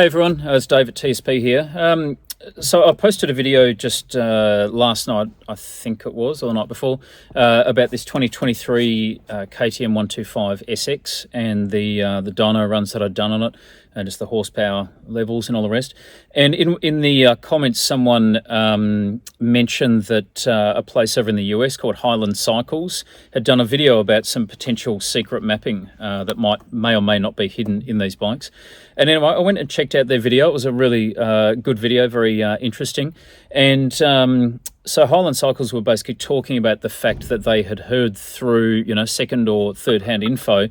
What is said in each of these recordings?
Hey everyone, it's Dave at TSP here. So I posted a video just last night, I think it was, or the night before, about this 2023 KTM 125 SX and the dyno runs that I'd done on it, and just the horsepower levels and all the rest. And in the comments, someone mentioned that a place over in the US called Highland Cycles had done a video about some potential secret mapping that may or may not be hidden in these bikes. And anyway, I went and checked out their video. It was a really good video, very interesting. And so Highland Cycles were basically talking about the fact that they had heard through, second or third hand info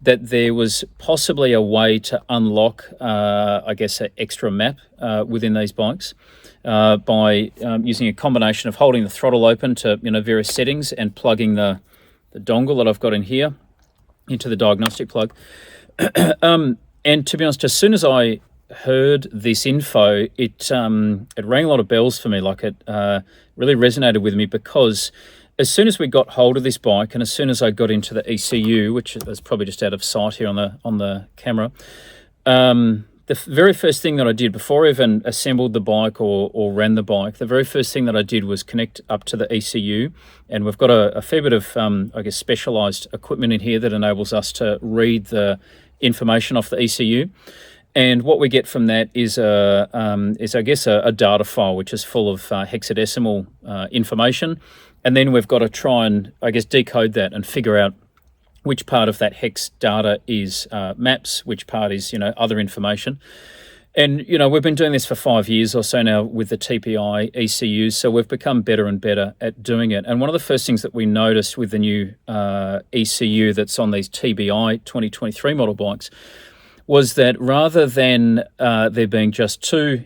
that there was possibly a way to unlock, I guess, an extra map within these bikes by using a combination of holding the throttle open to, various settings and plugging the dongle that I've got in here into the diagnostic plug. And to be honest, as soon as I heard this info, it rang a lot of bells for me. Like it really resonated with me, because as soon as we got hold of this bike and as soon as I got into the ECU, which is probably just out of sight here on the camera, the very first thing that I did before I even assembled the bike or ran the bike, the very first thing that I did was connect up to the ECU. And we've got a fair bit of, specialized equipment in here that enables us to read the information off the ECU. And what we get from that is a data file which is full of hexadecimal information. And then we've got to try and, decode that and figure out which part of that hex data is maps, which part is, other information. And, we've been doing this for 5 years or so now with the TBI ECUs, so we've become better and better at doing it. And one of the first things that we noticed with the new ECU that's on these TBI 2023 model bikes was that rather than there being just two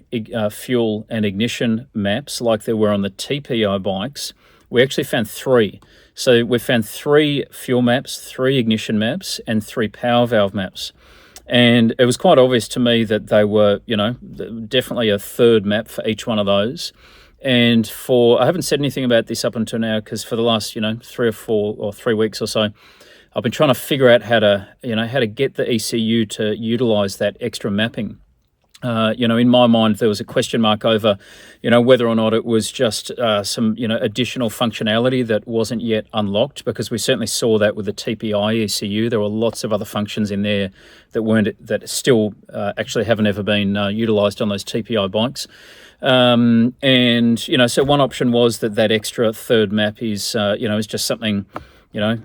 fuel and ignition maps like there were on the TPI bikes, we actually found three. So we found three fuel maps, three ignition maps, and three power valve maps. And it was quite obvious to me that they were, definitely a third map for each one of those. And I haven't said anything about this up until now, because for the last, 3 weeks or so, I've been trying to figure out how to get the ECU to utilize that extra mapping. In my mind, there was a question mark over, whether or not it was just some, additional functionality that wasn't yet unlocked, because we certainly saw that with the TPI ECU. There were lots of other functions in there that still actually haven't ever been utilized on those TPI bikes. So one option was that extra third map is just something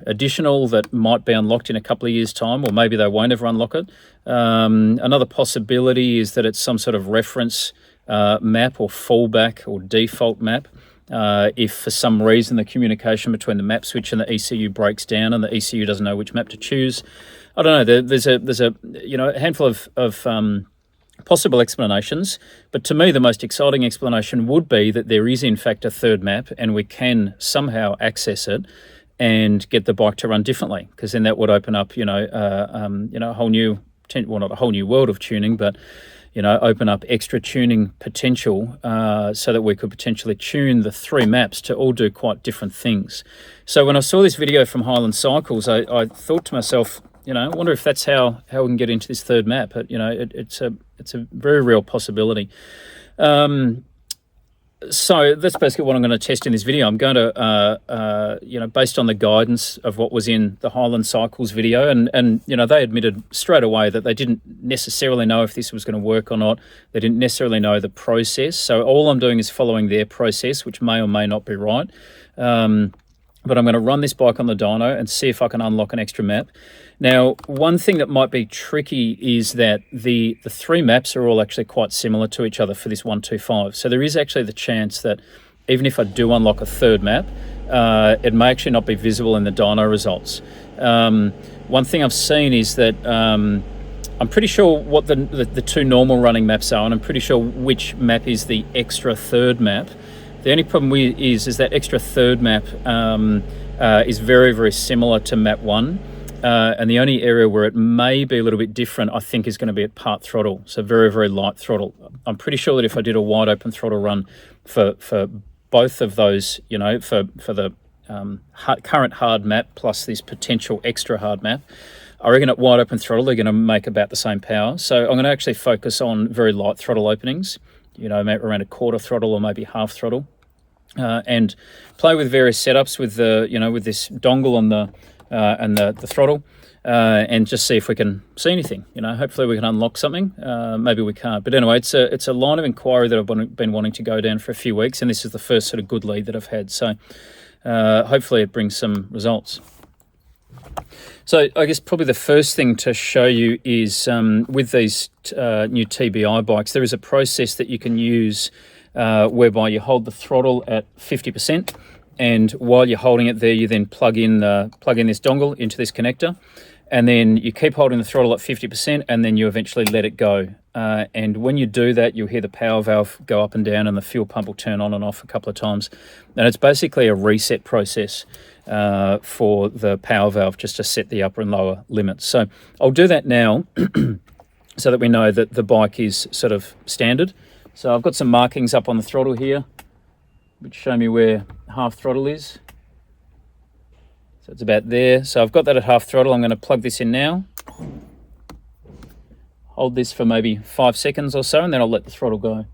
additional that might be unlocked in a couple of years' time, or maybe they won't ever unlock it. Another possibility is that it's some sort of reference map or fallback or default map. If for some reason the communication between the map switch and the ECU breaks down and the ECU doesn't know which map to choose. I don't know. There's a handful of possible explanations, but to me the most exciting explanation would be that there is in fact a third map and we can somehow access it and get the bike to run differently, because then that would open up, a whole new, well, not a whole new world of tuning, but, open up extra tuning potential so that we could potentially tune the three maps to all do quite different things. So when I saw this video from Highland Cycles, I thought to myself, I wonder if that's how we can get into this third map. But, it's a very real possibility. So that's basically what I'm going to test in this video. I'm going to, based on the guidance of what was in the Highland Cycles video, and they admitted straight away that they didn't necessarily know if this was going to work or not. They didn't necessarily know the process. So all I'm doing is following their process, which may or may not be right. But I'm going to run this bike on the dyno and see if I can unlock an extra map. Now, one thing that might be tricky is that the three maps are all actually quite similar to each other for this 125. So there is actually the chance that even if I do unlock a third map, it may actually not be visible in the dyno results. One thing I've seen is that I'm pretty sure what the two normal running maps are, and I'm pretty sure which map is the extra third map. The only problem is that extra third map is very, very similar to map 1. And the only area where it may be a little bit different, I think, is going to be at part throttle. So very, very light throttle. I'm pretty sure that if I did a wide open throttle run for both of those, for the current hard map plus this potential extra hard map, I reckon at wide open throttle, they're going to make about the same power. So I'm going to actually focus on very light throttle openings, you know, maybe around a quarter throttle or maybe half throttle, and play with various setups with the, you know, with this dongle on the and the throttle, and just see if we can see anything. You know, hopefully we can unlock something. Maybe we can't. But anyway, it's a line of inquiry that I've been wanting to go down for a few weeks, and this is the first sort of good lead that I've had. So hopefully it brings some results. So I guess probably the first thing to show you is with these new TBI bikes, there is a process that you can use whereby you hold the throttle at 50%, and while you're holding it there, you then plug in this dongle into this connector, and then you keep holding the throttle at 50%, and then you eventually let it go. And when you do that, you'll hear the power valve go up and down, and the fuel pump will turn on and off a couple of times. And it's basically a reset process for the power valve, just to set the upper and lower limits. So I'll do that now so that we know that the bike is sort of standard. So I've got some markings up on the throttle here, which show me where half throttle is. So it's about there. So I've got that at half throttle. I'm going to plug this in now. Hold this for maybe 5 seconds or so, and then I'll let the throttle go.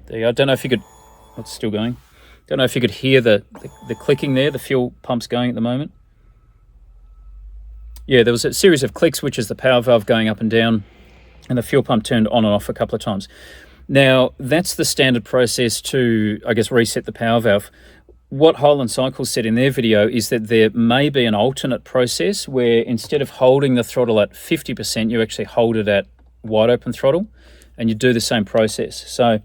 There you go. I don't know if you could, it's still going. Don't know if you could hear the clicking there. The fuel pump's going at the moment. Yeah, there was a series of clicks, which is the power valve going up and down, and the fuel pump turned on and off a couple of times. Now, that's the standard process to, I guess, reset the power valve. What Highland Cycles said in their video is that there may be an alternate process where instead of holding the throttle at 50%, you actually hold it at wide open throttle, and you do the same process. So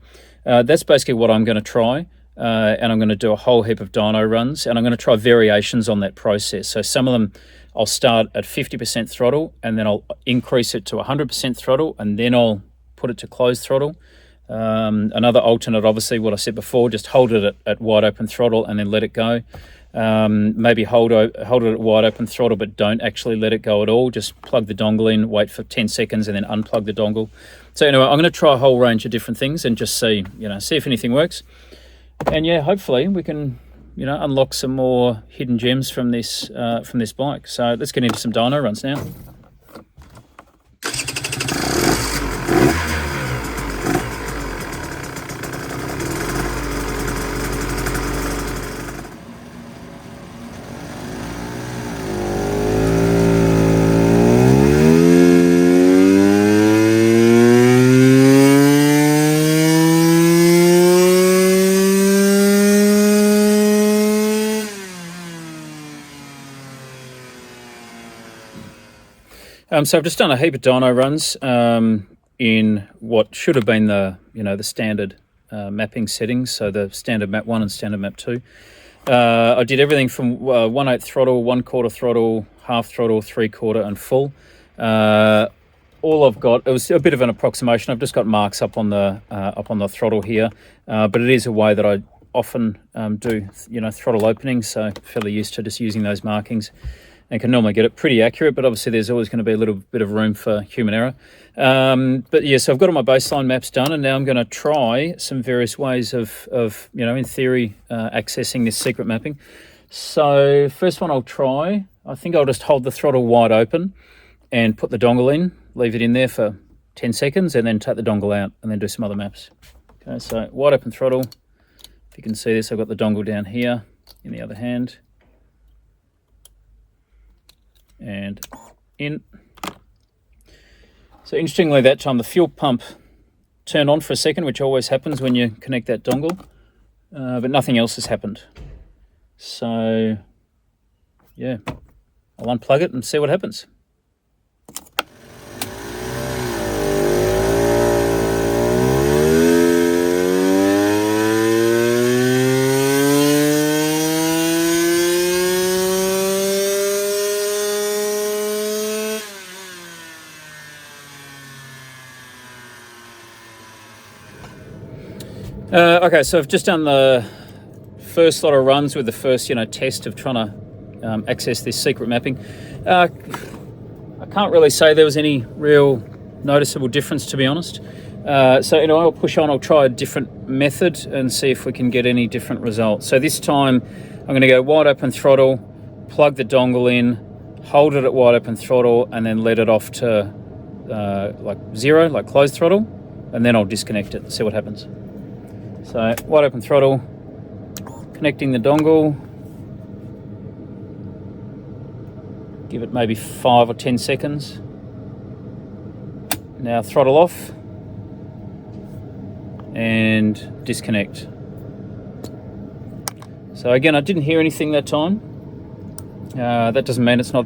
that's basically what I'm going to try, and I'm going to do a whole heap of dyno runs, and I'm going to try variations on that process. So some of them I'll start at 50% throttle, and then I'll increase it to 100% throttle, and then I'll put it to closed throttle. Another alternate, obviously, what I said before, just hold it at wide open throttle and then let it go. Maybe hold it at wide open throttle, but don't actually let it go at all. Just plug the dongle in, wait for 10 seconds, and then unplug the dongle. So anyway, I'm going to try a whole range of different things and just see if anything works. And yeah, hopefully we can, unlock some more hidden gems from this bike. So let's get into some dyno runs now. So I've just done a heap of dyno runs in what should have been the standard mapping settings, so the standard map 1 and standard map 2. I did everything from 1/8 throttle, 1/4 throttle, half throttle, 3/4, and full. All I've got, it was a bit of an approximation. I've just got marks up on the throttle here, but it is a way that I often do throttle openings, so fairly used to just using those markings. And can normally get it pretty accurate, but obviously there's always going to be a little bit of room for human error. But yeah, so I've got all my baseline maps done, and now I'm going to try some various ways of in theory, accessing this secret mapping. So first one I'll try, I think I'll just hold the throttle wide open and put the dongle in, leave it in there for 10 seconds, and then take the dongle out and then do some other maps. Okay, so wide open throttle. If you can see this, I've got the dongle down here in the other hand. And in. So interestingly, that time the fuel pump turned on for a second, which always happens when you connect that dongle, but nothing else has happened. So yeah, I'll unplug it and see what happens. Okay, so I've just done the first lot of runs with the first, test of trying to access this secret mapping. I can't really say there was any real noticeable difference, to be honest. So anyway, I'll push on. I'll try a different method and see if we can get any different results. So this time I'm going to go wide open throttle, plug the dongle in, hold it at wide open throttle, and then let it off to like 0, like closed throttle, and then I'll disconnect it and see what happens. So wide open throttle, connecting the dongle, give it maybe 5 or 10 seconds. Now throttle off and disconnect. So again, I didn't hear anything that time. That doesn't mean it's not,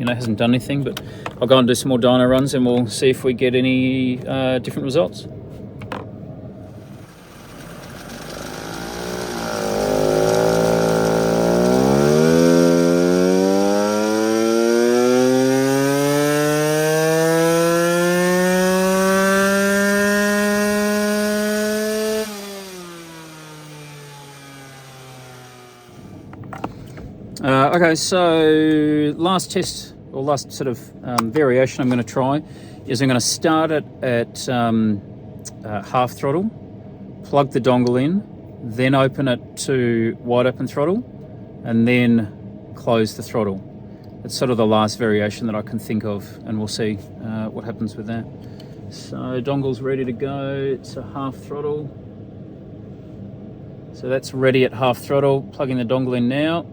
hasn't done anything, but I'll go and do some more dyno runs and we'll see if we get any different results. Okay, so last test, or last sort of variation I'm going to try is I'm going to start it at half throttle, plug the dongle in, then open it to wide open throttle, and then close the throttle. It's sort of the last variation that I can think of, and we'll see what happens with that. So dongle's ready to go. It's a half throttle. So that's ready at half throttle. Plugging the dongle in now.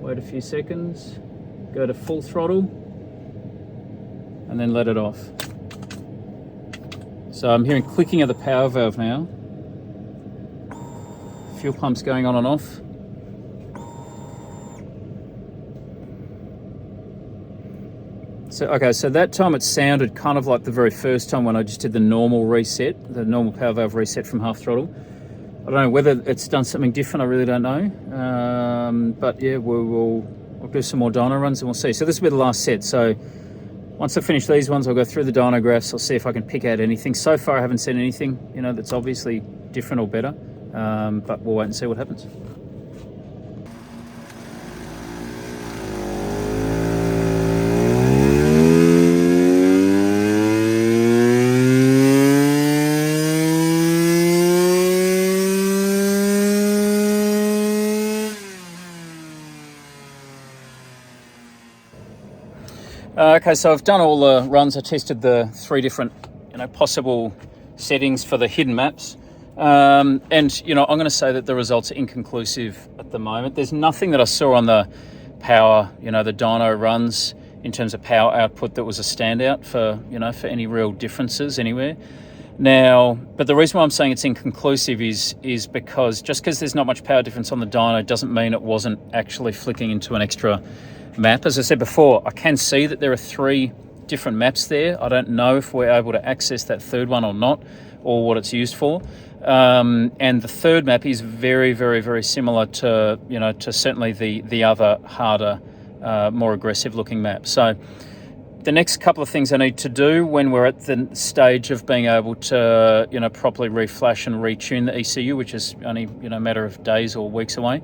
Wait a few seconds, go to full throttle, and then let it off. So I'm hearing clicking of the power valve now. Fuel pump's going on and off. So, okay, so that time it sounded kind of like the very first time when I just did the normal reset, the normal power valve reset from half throttle. I don't know whether it's done something different, I really don't know. But yeah, we'll do some more dyno runs and we'll see. So this will be the last set. So once I finish these ones, I'll go through the dyno graphs. I'll see if I can pick out anything. So far I haven't seen anything, that's obviously different or better. But we'll wait and see what happens. Okay, so I've done all the runs. I tested the 3 different, possible settings for the hidden maps. And, I'm going to say that the results are inconclusive at the moment. There's nothing that I saw on the power, the dyno runs in terms of power output that was a standout for, for any real differences anywhere. Now, but the reason why I'm saying it's inconclusive is because just because there's not much power difference on the dyno doesn't mean it wasn't actually flicking into an extra map. As I said before, I can see that there are 3 different maps there. I don't know if we're able to access that third one or not, or what it's used for. And the third map is very, very, very similar to, to certainly the other harder, more aggressive looking map. So the next couple of things I need to do when we're at the stage of being able to, properly reflash and retune the ECU, which is only, a matter of days or weeks away.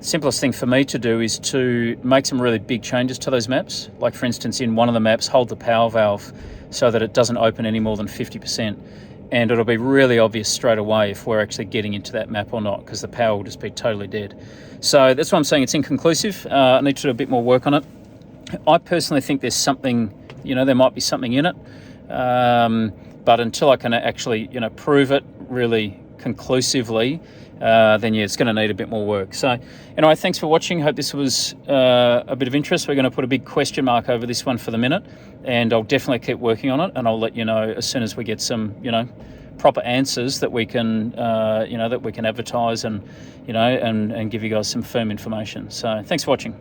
Simplest thing for me to do is to make some really big changes to those maps. Like for instance, in one of the maps, hold the power valve so that it doesn't open any more than 50%. And it'll be really obvious straight away if we're actually getting into that map or not, because the power will just be totally dead. So that's why I'm saying it's inconclusive. I need to do a bit more work on it. I personally think there's something, there might be something in it. But until I can actually, prove it really conclusively, then yeah, it's going to need a bit more work. So anyway, thanks for watching. Hope this was a bit of interest. We're going to put a big question mark over this one for the minute, and I'll definitely keep working on it, and I'll let you know as soon as we get some, proper answers that we can, that we can advertise and, and give you guys some firm information. So thanks for watching.